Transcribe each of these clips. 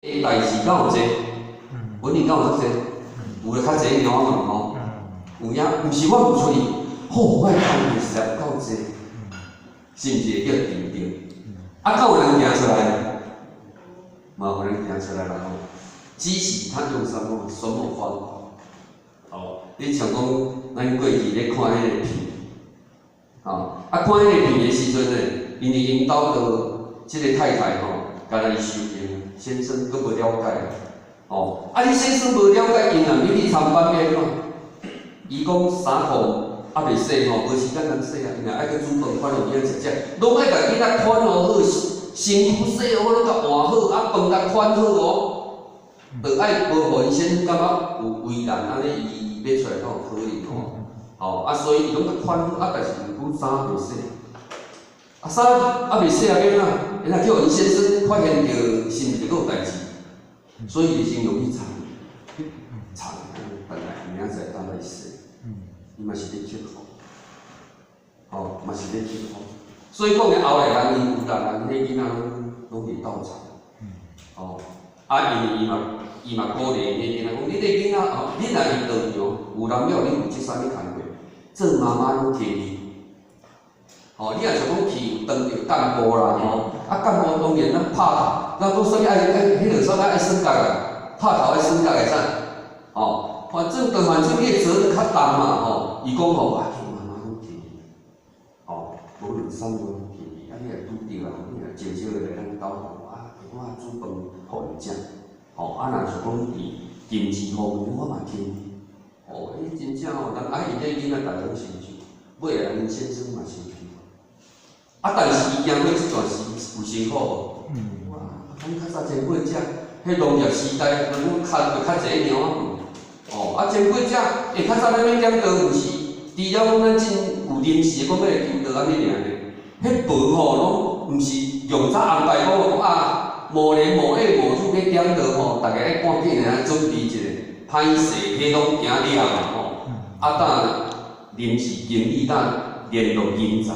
代志敢有济，文理敢有足济，有诶较济猫仔吼，有影，毋是我有出去，吼，我诶工课实在有够济，是毋是会叫定定？啊，敢有人行出来？嘛有人行出来啦吼，只是他用什么方法？哦，你像讲，咱过去咧看迄个片，哦，看迄个片诶时阵呢，因为因兜着即个太太吼，甲伊收养。 先生佫无了解，哦，你先生无了解，因若要去参班要怎？伊讲衫裤还袂洗吼，无时间通洗啊，因为爱去煮饭，款有影食食，拢爱甲囡仔款好，身躯洗好，拢甲换好，饭甲款好哦，着爱无互因先生感觉有为难，安尼伊要出来才有可能哦，所以伊拢甲款好，但是毋过衫袂洗。 衫袂洗啊，要怎？因若叫因先生发现着，是毋是佫有代志？所以就先用去藏，等来明仔载当来洗。伊嘛是咧克服，哦，嘛是咧克服。所以讲咧后来人因有人迄囡仔拢去斗藏，哦，因嘛鼓励迄囡仔讲，你个囡仔哦，你若去倒场，有人了你有即啥物工课，做妈妈拢摕去。 哦，你若想讲去当着干部啦，吼，干部当然咱拍头，咱讲说迄落说爱升格啦，拍头爱升格会使，哦，反正你诶责任较重嘛，吼，伊讲吼，妈妈拢去，哦，无论啥物拢去，你若拄着啦，你若少少来咱斗阵，我煮饭互伊食，吼，若是讲经济方面我嘛听，哦，真正吼，人伊这囡仔大拢成就，尾下人先生嘛成就。 但是伊经过即段时有辛苦无？哇，咱较早前辈者，迄农业时代，咱较济猫仔哦，前辈者会较早咱要点刀，毋是除了讲咱真有临时讲要求刀安尼尔呢？迄饭吼拢毋是用早安排讲某年某月某日要点刀吼，大家爱赶紧来准备一下，歹势迄拢行了吼，等临时经理等联络人才。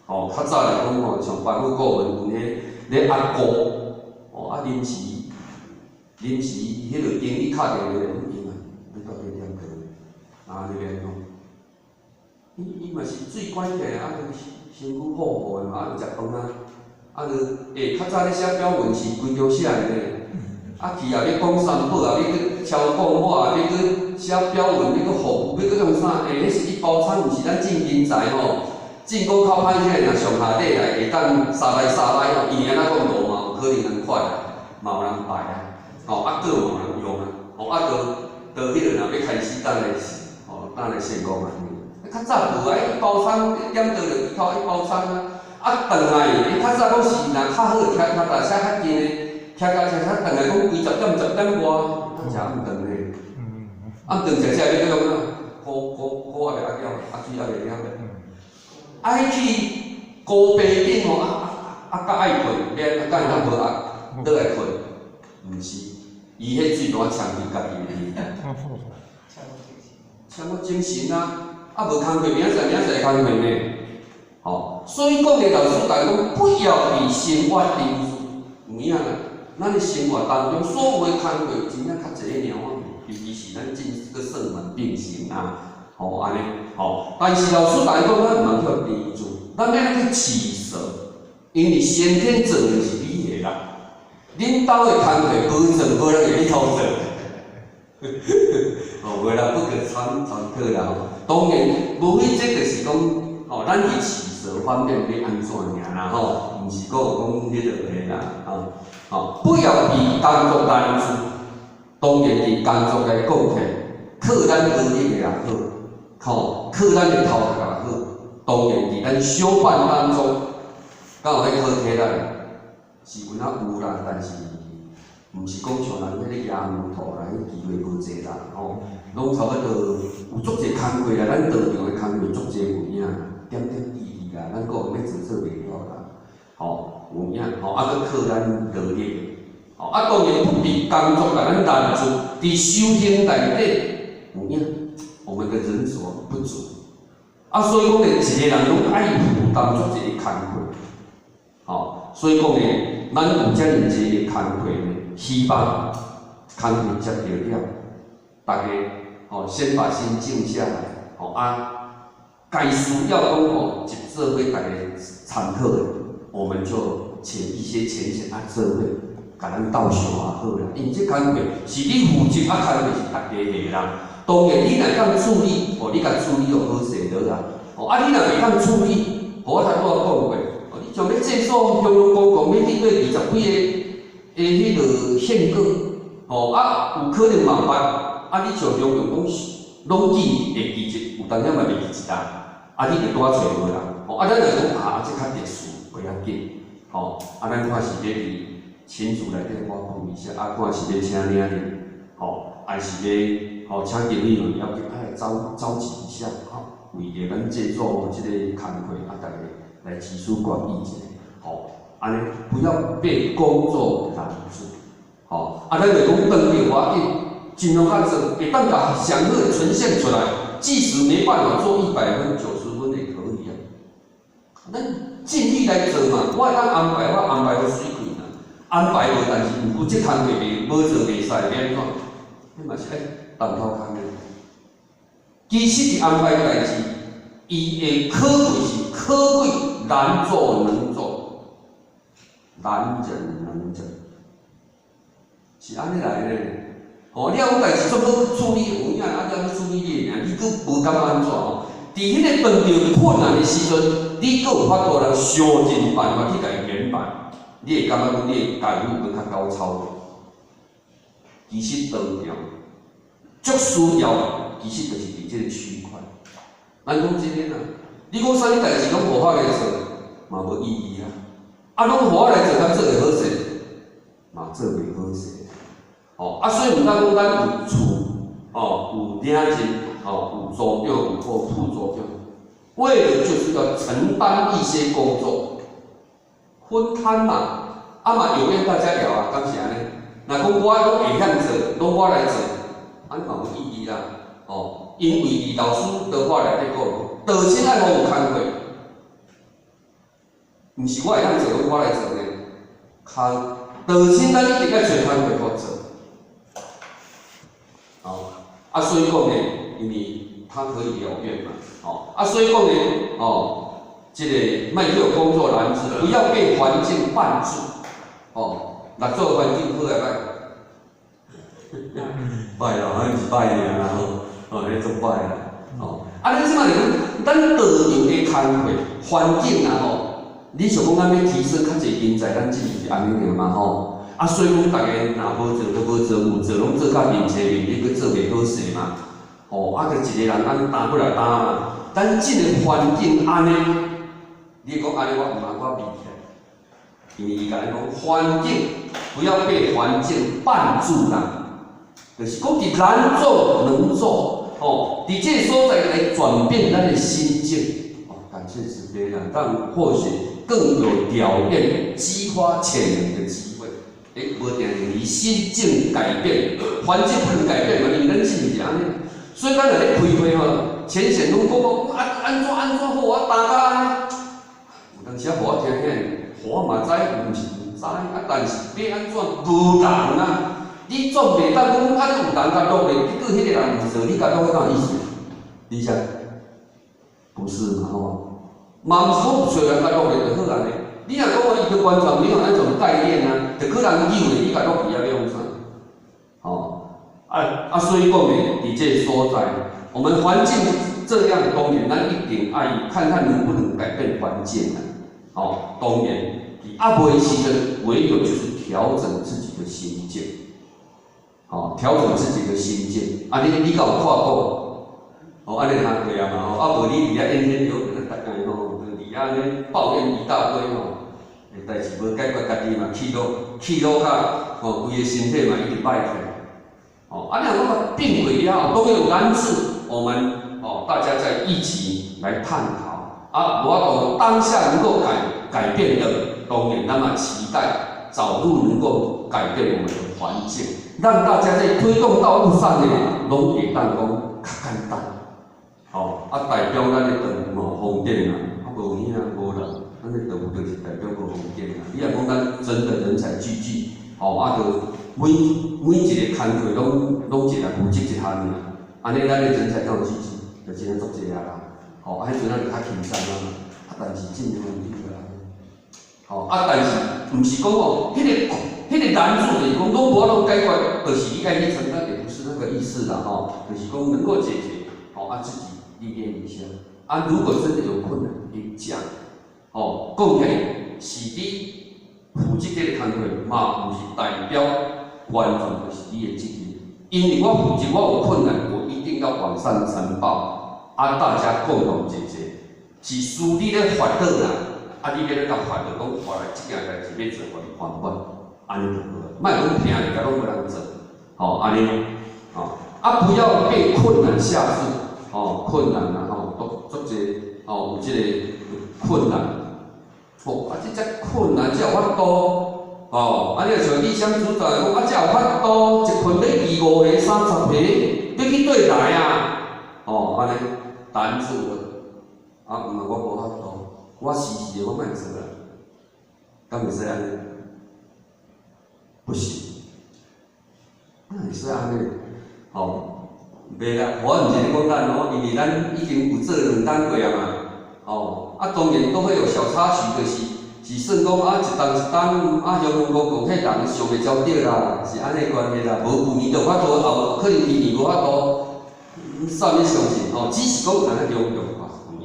哦，较早来讲吼，像班副顾问有咧压锅，哦，临时迄个经理敲电话来，你到底点过？安尼个吼，伊嘛是最关键的，身躯好好的嘛，食饭就较早咧写标文是规条写的咧，去要讲三宝要去敲讲话，要去写标文，要去服务，要去用啥？迄是一包餐，毋是咱进人才吼。 进口较歹起来，若上下底来会当三来吼，伊安怎讲路嘛，有可能通快啊，嘛有人排啊，佫嘛有人用啊，到迄落若要开始等来成功啊。较早无一包餐点到就头一包餐啊，转来较早讲是若较好徛大车较近的，徛到车转来讲规10点外，食暗顿咧，暗顿食要用啊，苦也袂晓，水也袂晓。 爱去高爬顶吼，较爱困，免敢会当无倒来困，毋是，伊迄水单呛伊家己的，抢我精神啊！无工课，明仔载工课呢，吼，所以讲个老师讲不要以生活定数，有影啦，咱的生活当中所有的工课真正较济猫仔，尤其是咱真个算门并行啊。 哦，安尼，哦，但是老师来讲，咱毋通叫低做，咱要去取舍，因为先天做的是你的啦，恁兜的工课无做，无人会去偷做，哦，无人不可参考啦。当然，无非这就是讲，哦，咱伫取舍方面要安怎尔啦，吼，毋是讲有讲迄落个啦，哦，不要以工作来做，当然伫工作来讲起，靠咱学历的也好。 靠咱的头壳也好，当然伫咱小办当中，敢有迄好体力，是有啦，但是毋是讲像人迄个野门徒啦，迄机会无济啦，吼，拢差不多有足济工课啦，咱道场的工课足济有影，点点滴滴啦，咱个要做袂了啦，吼，有影，吼，佫靠咱努力，吼，当然不伫工作甲咱拦住，伫修行内底有影。 我们的人所不足，所以讲咧，一个人拢爱负担做一个工课，所以讲咧，咱有遮尔济个工课咧，希望工课接着了，大家先把心静下来，该需要讲一做伙大家参考的，我们就请一些前线做伙，甲咱斗相也好啦。因为这工课是你负责，工课是大家的啦。当然你若当处理，你甲处理好势了啦。你若袂当处理，我头拄仔讲过，你像要制作向阳高工，要去对20几个迄个宪稿，有可能嘛捌，你像向阳讲拢记会记一，有当时嘛袂记一啦，你就拄仔找无啦。咱就讲这较特殊，袂要紧，咱看是要伫群组内底我讲一下，看是要请领人，还是要请经理们要紧来召集一下，为着咱制作这个工课，大家来提出建议一下，安尼不要被工作拦住，咱就讲当面要紧，尽量较做，会当把上好的呈现出来，即使没办法做100分、90分也可以啊。咱尽力来做嘛，我会当安排，我安排好水开啦，安排无，但是毋过这工课无做袂使，要安怎？迄嘛是爱动头空的。其实是安排代志，伊的可贵是可贵，难做能做，难忍能忍，是安尼来的。你有代志做要处理，有影要处理你尔，你佫无敢安怎？伫迄个碰到困难的时阵，你佫有法度来想尽办法去甲伊圆满，你会感觉讲你的家务佫较高超。其实当中最需要，其实就是伫这个区块。咱讲真个啦，你讲啥物代志拢无法来做，嘛无意义啊。拢无法来做，咱做会好势，嘛做袂好势。所以毋当讲咱有厝，有领钱，有组长，有副组长，为了就是要承担一些工作，分摊嘛，嘛有愿大家聊啊，当是安尼。若讲我拢会晓做，拢我来做，安尼嘛无意义啦。因为李老师的话内底讲，道心爱互有工课，毋是我会晓做，拢我来做呢。道心咱一定要找工课好做。所以讲呢，因为他可以了愿嘛，所以讲呢，这个卖叫工作拦阻，不要被环境绊住，若做环境好来歹，歹啦，咱是歹尔啦，迄做歹啦，咱即摆讲，咱道场的工课环境你想讲咱要提升较侪人才，咱只是安尼尔嘛所以讲，大家若无做都无做，有做拢做较面切面，你佫做袂好势嘛。就一个人安担过来担嘛。咱即个环境安尼，你讲安尼我毋通我比起来，因为伊甲你讲环境不要被环境绊住啦，就是讲伫难做能做，伫这个所在来转变咱的心境。感谢慈悲啦，让或许更有条件激发潜能的机会。无定定，伊心境改变，环境不能改变嘛，因为咱心是安尼。所以咱若咧开会浅显拢讲安怎好，我大家安尼。有当时互我听听，我嘛知，毋是毋知，但是要安怎无人啊？你总袂当讲有人甲落咧，结果迄个人毋做，你甲落去干意思？你想，不是嘛嘛毋是讲有找人甲落咧就好安尼。你若讲伊就完全没有那种概念啊，就可能以为你甲落去要用啥？所以讲呢，伫这个所在，我们环境这样当然，咱一定爱看看能不能改变环境啊。当然，袂的时阵，唯有就是调整自己的心境，调整自己的心境。你敢有看过？安尼通对啊嘛？无你伫遐演有大家伫遐咧抱怨一大堆代志无解决，家己嘛气落较规个身体嘛一直歹去。若讲并轨了后，都有难处，我们大家在一起来探讨。我当下能够改变的，当然那么期待早日能够改变我们的环境，让大家在推动道路上呢，拢会当讲较简单。代表咱的道路方便无影无人。咱的道路就是代表无方便你若讲咱真的人才济济，就每一个工课拢一个负责一项尔，安尼咱的人才有积极，就真正足济啊啦。吼，迄阵咱就较轻松啊，但是真有问题啦。吼，但是毋是讲哦，迄个难处就是讲拢无法度解决，就是你爱去承担，也不是那个意思啦。吼，就是讲能够解决，吼，自己历练一下。如果真的有困难，你讲，吼，讲起来是你负责这个工课，嘛，毋是代表完全就是你的责任。因为我负责，我有困难，我一定要往上呈报，大家共同解决。是事你咧烦恼啦，你要咧甲烦恼讲，我来这件代志要做，我来还管，安尼就好了。莫讲听人家拢无人做，吼，安尼，不要被困难吓住，困难啦，足济，有这个困难，这只困难才有法度。你就像理想主导讲，才有法度，一份要25个、30个，要去对来啊！安尼难处毋是我无法度，我时我莫做啦，敢袂使安尼？不行，哪会使安尼？袂啦，我毋是咧讲咱因为咱已经有做2单过啊嘛，当然都会有小插曲，就是算讲一档，乡公讲迄人上袂招着啦，是安尼关系啦，无旧年就法度，后可能明年无法度，算你相信只是讲有咱两用法而已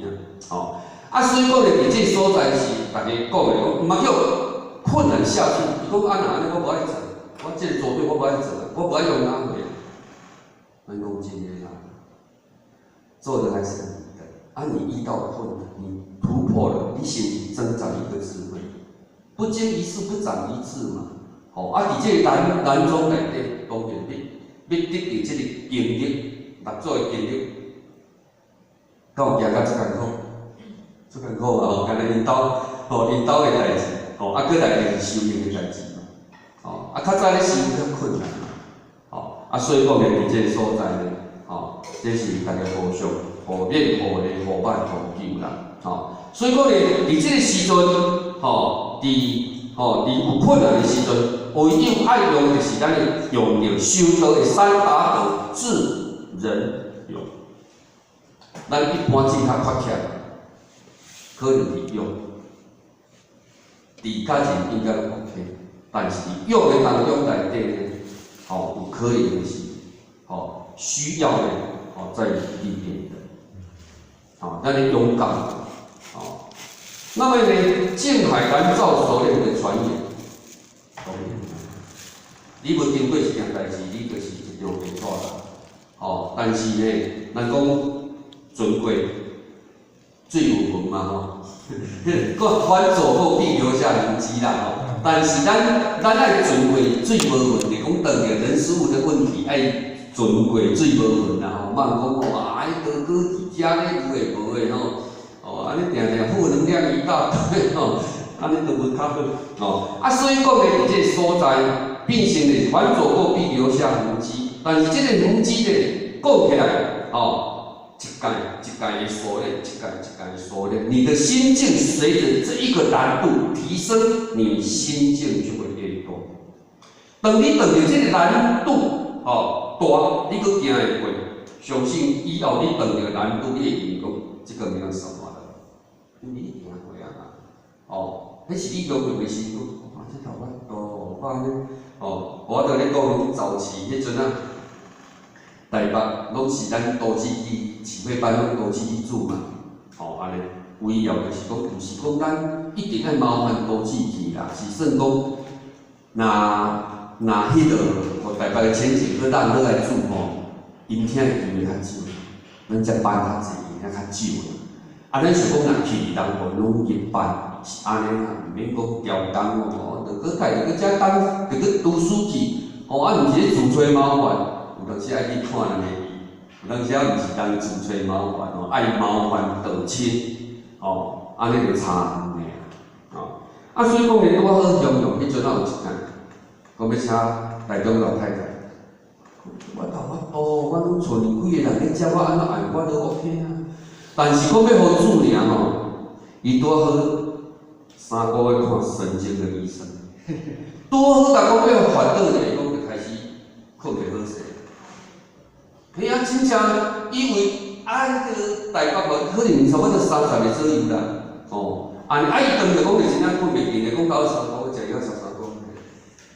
所以讲咧，伫这所在是大家讲的讲，毋通叫困难下去。伊讲安尼我无爱做，我这个组队我无爱做，我无爱用安回。能够今天做的还是你的。你遇到困难，你突破了，你心里增长一个智慧。不经一事不长一智嘛。伫这个难中内底，当然要得到这个经历，合作的经历，敢有行到这艰苦？这艰苦嘛，干那因兜的代志，搁来就是修行的代志嘛。较早咧修较困难嘛。所以讲咧，伫这个所在咧，这是大家互相、互勉、互励、互挽、互救啦。所以讲咧，伫这个时阵，伫有困难的时阵，唯有爱用的是咱用着修道的3大德：智、仁、勇。咱一般只较缺欠，可能伫用，伫家人应该 OK， 但是伫用的当中内底呢，有可以的是，需要的，在历练的，咱的勇敢，那么呢，静海南诏所念的传言，你无经过一件代志，你就是一条白纸啦，但是呢，咱讲船过水有痕嘛，反走过必留下痕迹啦，但是咱爱船过水无痕，就讲当着人事物的问题，爱船过水无痕啦，莫讲哥哥伫遮咧有诶无诶安尼定定负能量一大堆安尼就无较好所以讲咧，伫这个所在，变成咧反走过必留下痕迹，但是这个痕迹咧，讲起来一届的熟练，一届的熟练，你的心境随着这一个难度提升，你心境就会越多。当你当着这个难度大，你阁行会过，相信以后你当着难度，你会认讲这个没有什么了，因为你行过啊迄是你用过的时阵，这头发多，我安尼我着咧讲早期迄阵台北拢是咱都市区市会班拢都市区住嘛，安尼唯要就是讲，毋是讲咱一定爱麻烦都市区啦，是算讲，那迄个台北的前景去咱落来住因听的机会较少，咱只班较济，因较少咱想讲若去当部拢入班是安尼毋免讲调工着搁家着搁遮当，着搁读书去，毋是咧自找麻烦。有当时爱去看人个，有当时毋是当自找麻烦爱麻烦得亲安尼就差远个所以讲咧，拄好形容迄阵有一间，讲要请台中老太太，我头发多，我拢剩几个人咧遮，我安怎爱我都 OK 但是讲要好煮尔伊拄好3个月看神经的医生，拄好，但讲要烦恼者，伊讲。真正以为啊，迄个台北无可能差不多30个左右啦，哦，伊当着讲就是咱困袂定的，讲到3个食药13个，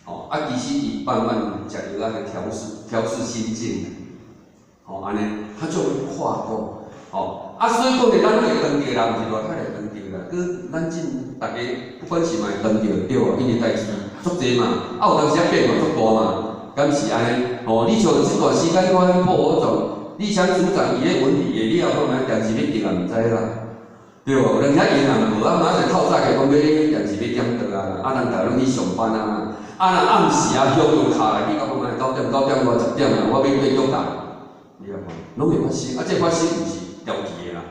哦，其实伊慢慢食药来调试心境，哦，安尼，他就会跨过，哦，所以讲咧，咱会当着啦，毋是偌较会当着啦，佮咱大家不管是嘛会当着对啊，因为代志足济嘛，有当时变化足大嘛。敢是安尼？哦，你像这段时间看报我状，你想组长伊咧文理的了，看卖电视要定也毋知啦，对无？人家银行无马上透早起讲要电视要点倒啊，人逐拢去上班啊，若暗时啊向用卡来去到看卖9点外10点啊，我要过约谈，你来看，拢会发生，这发生毋是调期的啦，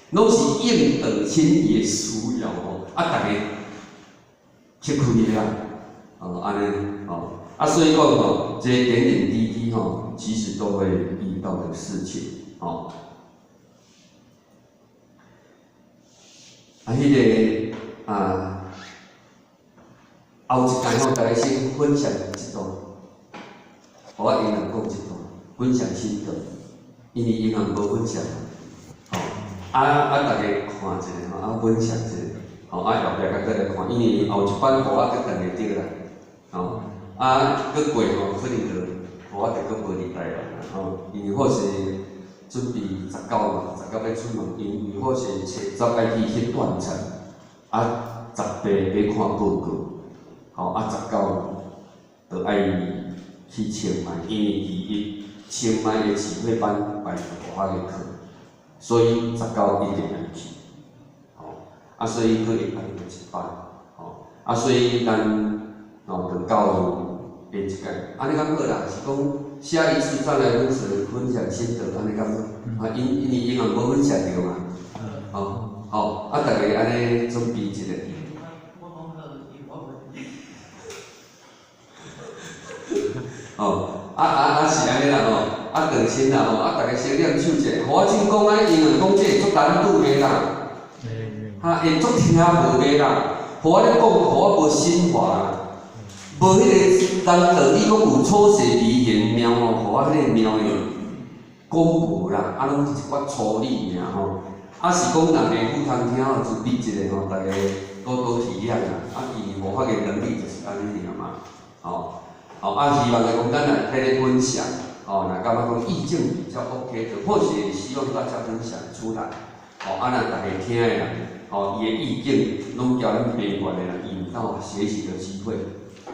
拢是应得天爷需要哦，大家吃亏的啦，安尼哦。所以讲吼，这些点点滴滴吼，其实都会遇到的事情，哦。迄个后一间吼，大家先分享一段，我银行讲一段，分享心得，因为银行无分享，吼，大家看一下吼，分享一下，吼，后壁再来看，因为后一班我再等下着啦，吼。佮过吼，可能就我着佮无入台啦，吼，因为或是准备19嘛，19要出门，因为或是找10爱去断层，18要看报告，吼，19就爱去清迈，因为伊清迈的指挥班摆大个课，所以19一定要去，吼，所以佫会排到一班，吼，所以咱就到。变一届，安尼敢好啦，是讲下一次再来分享心得，安尼敢好？因为银行无分享着嘛，好，大家安尼准备一下。是安尼啦吼，长青啦吼，大家先念手者，互我真讲银行讲这足难度的啦，会足听无的啦，互我咧讲，互我无心话啦。无迄个人道理讲有粗细微言妙吼，互我迄个妙的讲无啦，拢是一寡粗理尔吼。是讲人家有通听吼，就比一个吼，大家多体谅啦。伊无发言能力就是安尼尔嘛，希望讲咱来迄个分享，若感觉讲意见比较 OK 的，或许希望大家分享出来，若大家听的人，伊的意见拢叫咱边缘的人引导学习的机会。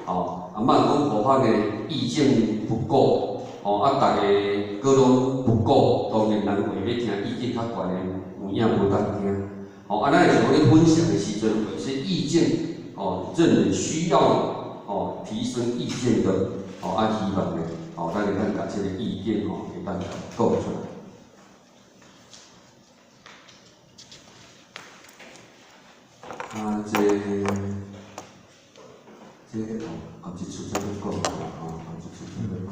莫讲互法的意见不够，大家各拢不够，当然人会要听意见较悬的，有影无当听。咱会想咧分享的时阵，有些意见，认为需要提升意见的，希望咧，咱甲这个意见会当讲出来。这个后一处再要讲啦，后一处再要讲。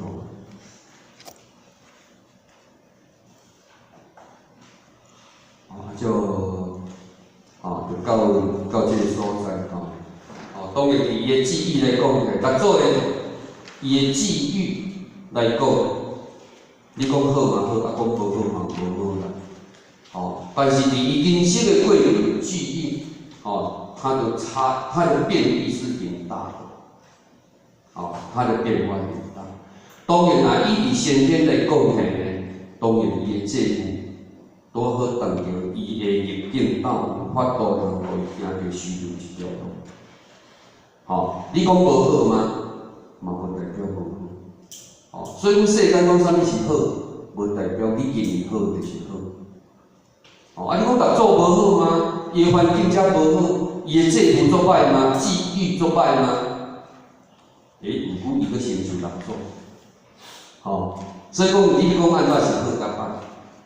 就到这个所在，当然伊的际遇来讲，甲做的伊的际遇来讲，你讲好嘛好，讲无好嘛无好啦。但是伫伊人生的过程际遇，它的变异是挺大的。它的变化很大。当然啦，以先天来讲起呢，当然伊的丈夫拄好当着伊的逆境，当有法度通互伊行着虚流一条路。你讲无好吗？嘛无代表无好。所以阮世间讲啥物是好，无代表你今年好就是好。你讲逐做无好吗？伊的环境才无好，伊的丈夫做歹吗？际遇做歹吗？毋过伊阁成就人做，所以讲你讲安怎是好甲歹，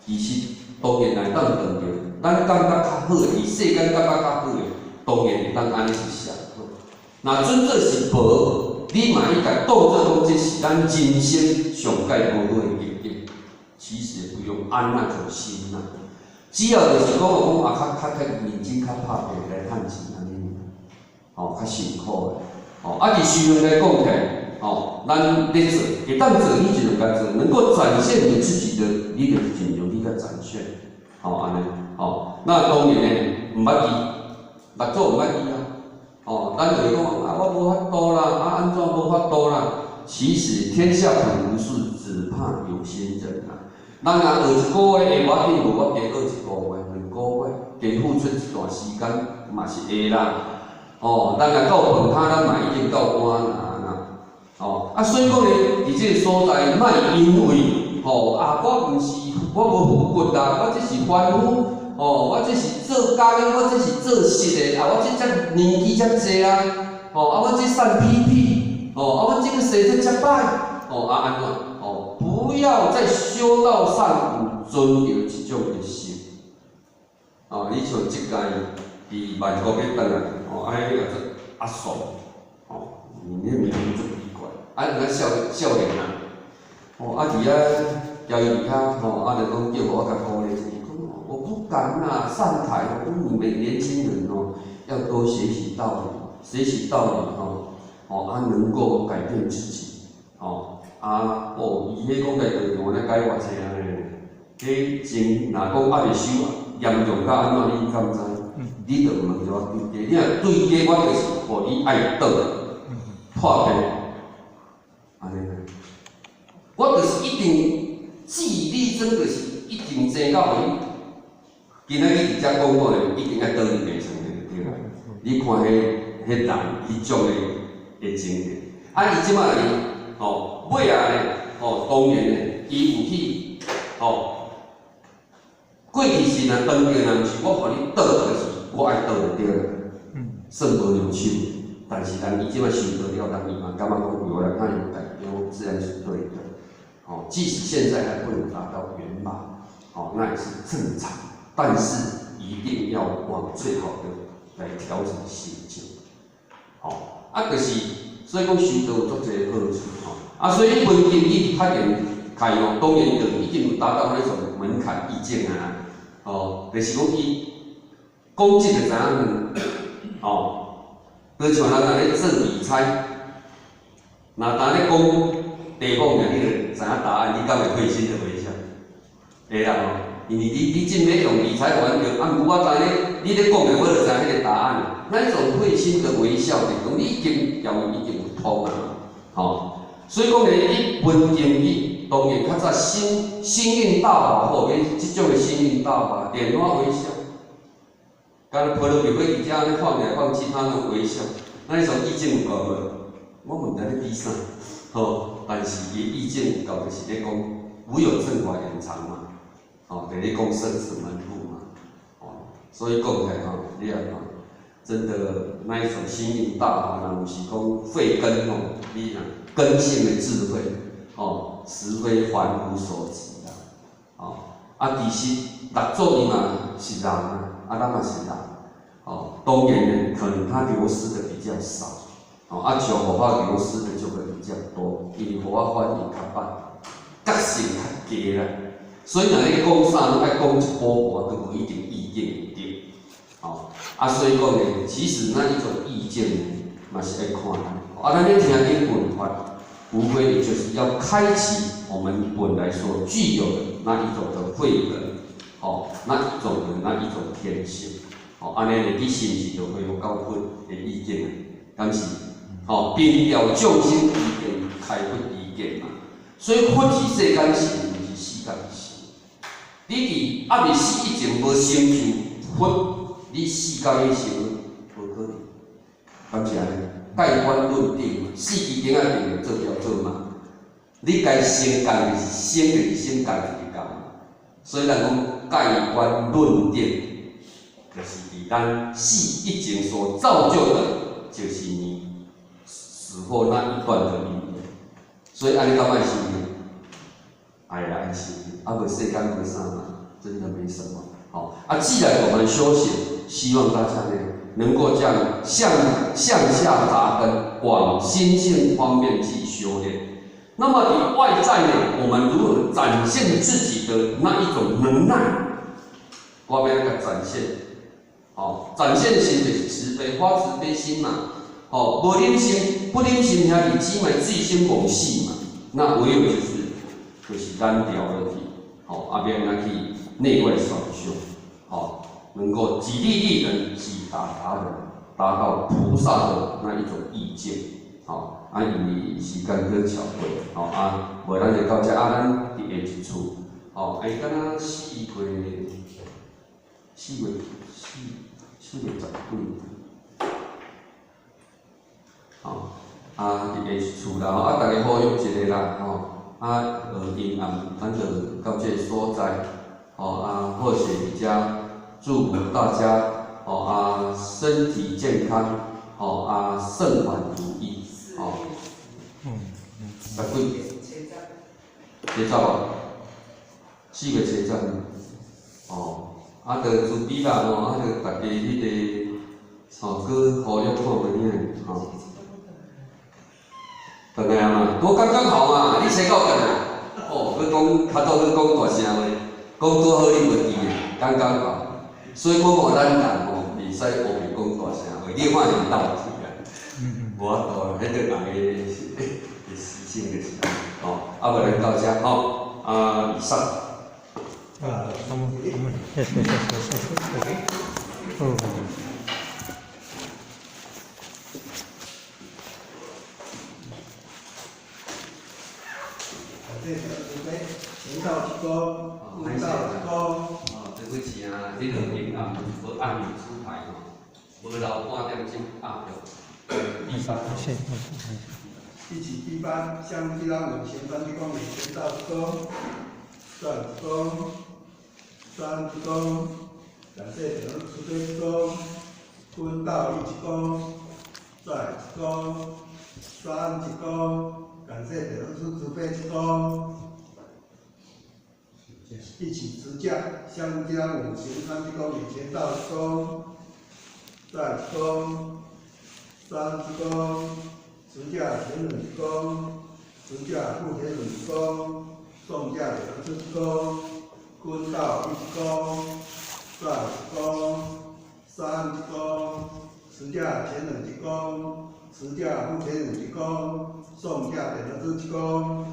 其实当然来当当着，咱感觉较好的，以世间感觉较好的，当然会当安尼是上好。若真正是无，你嘛伊家当作讲这是咱人生上界无好的经验，其实不用安那种心呐。只要就是讲较认真较拍拼来趁钱安尼，较辛苦的。伫修行来讲起来，咱咧做，会当做你就该做，能够展现你自己的，你就尽量你个展现，安尼，那当然咧，唔捌记，目祖唔捌记啊，咱就会讲我无法度啦，安怎无法度啦？其实天下本无事，只怕有心人啊。咱学一个月，我紧无我加学一个月、2个月，加付出一段时间，嘛是会啦。咱若到饭摊，咱嘛已经到碗啦。所以讲咧，伫这个所在，莫因为我毋是我无富骨啦，我这是凡夫，我这是做假的，我这是做实的，我这只年纪遮济啊，我这瘦屁屁，我这个身体遮歹，安怎？不要在修道上存有这种的心，你像即届伫万国给转来，安尼个做阿爽，你名做奇怪，人家少年啊，伫交易底下，就讲叫我甲鼓励自己，我不敢啊，上台，你们年轻人要多学习道理，学习道理能够改变自己，伊迄讲个我咧改偌济啊咧，迄真若讲还袂收严重到安怎，你敢知？你着有两条对家，你若对家，我就是互你爱倒破病，安尼个，我就是一定记忆力真的是一定生到你，今仔日伫遮讲过咧，一定要倒你袂成的对啦。你看迄人迄种的情形，伊即摆咧。尾仔咧，当然咧，伊有去，过去是若当着若毋是我互你倒，就是我爱倒就对啦，算无两手。但是咱伊即摆修道了，咱伊嘛感觉讲对我来看有改变，自然是对的。即使现在还不能达到圆满，那也是正常。但是一定要往最好的来调整心境。就是，所以讲修道有足侪好处。所以文经伊发现开当然就已经有达到那种门槛意境啊。就是讲伊讲即个知影就像咱咧做理财，若当咧讲题目尔，你就知影答案，你敢会会心的微笑？会啦因为你真要用理财环境，毋过我知咧，你咧讲的我就知迄个答案。那一种会心的微笑，就讲你已经有通啊，所以讲咧，你文经伊当然较早心运大法，后面即种的心运大法，莲花微笑，甲你抱落袂会伫遮咧放来放去，他那微笑，那一种意境有够无？我问咱咧比啥？但是伊意境有够，就是咧讲无有正法延长嘛，就咧讲生死门户嘛，所以讲起来你啊真的那一种心运大法，若毋是讲慧根你若根性的智慧，实非凡夫所及啦。其实六祖伊嘛是人咱嘛是人，当然呢，可能他流失的比较少，像佛法流失的就会比较多，因为佛法翻译较慢，觉性较低啦。所以若你讲啥，拢爱讲一波，都无一定意见会对。所以讲呢，其实那一种意见嘛是爱看的。咱咧听经闻法，无非也就是要开启我们本来所具有的那一种的慧根，那一种的那一种天性，安尼你心是就会有较好的意见，敢是？并了众生意见，开佛意见嘛。所以佛是世间事，毋是世间事。你伫还未死以前无成就佛。你死到迄时阵，无可能，敢是安尼？盖棺论定，死之前啊，定做条做嘛。你该先干就是先干一个工，所以咱讲盖棺论定，就是伫咱死以前所造就的，就是你死后那一段的因缘。所以安尼到爱心呢？哎呀，爱心，无世间无啥嘛，真的没什么。既然我们修行，希望大家呢能够这样向下扎根，往心性方面去修炼。那么你外在呢，我们如何展现自己的那一种能耐？我要来展现，展现心就是慈悲，发慈悲心嘛。哦，无忍心，不忍心遐里姊妹自心狂死嘛，那唯有就是单调落去，哦，啊，免咱去内外双修，哦，能够己利利人，己达他人，达到菩萨的那一种意见，哦，啊，因为时间搁巧过，哦啊，无咱就到这啊，咱伫下一处，哦，哎，敢若4月10几，哦，啊，伫下一处啦，啊，大家好用一个啦，吼。啊，阴暗，咱就到这个所在，哦啊，或许比较祝福大家，哦啊，身体健康，哦啊，圣满如意，哦，来几？车站啊，4月车站，哦，啊，就准备啦吼，啊，就大家迄个，吼，去呼吁看门呢，吼。当然嘛，多刚刚好嘛，你谁搞的？哦，佮讲较早佮讲大声话，讲多好你袂记的，刚刚好。所以我看咱人吼，袂使学袂讲大声话，你看是斗志啊。无法度，迄个人的习性就是安尼。哦，啊，无咱到遮吼，啊，以上。前道一公，后道一公。哦，对不起啊，这个平暗无暗暝出牌吼，无留半点钟暗着。第七第八向基拉五前三地公里前道一公，转一公，三一公，感谢德慈悲一公，坤道一公，转一公，三一公，感谢德慈悲一公。一起持架，向基拉五前三地公里前道一公，转一公，三一公。持架前轮一公，持架副前轮一公，送架2次一公，坤道一公，转一公，三一公，持架前轮一公，持架副前轮一公，送架2次一公。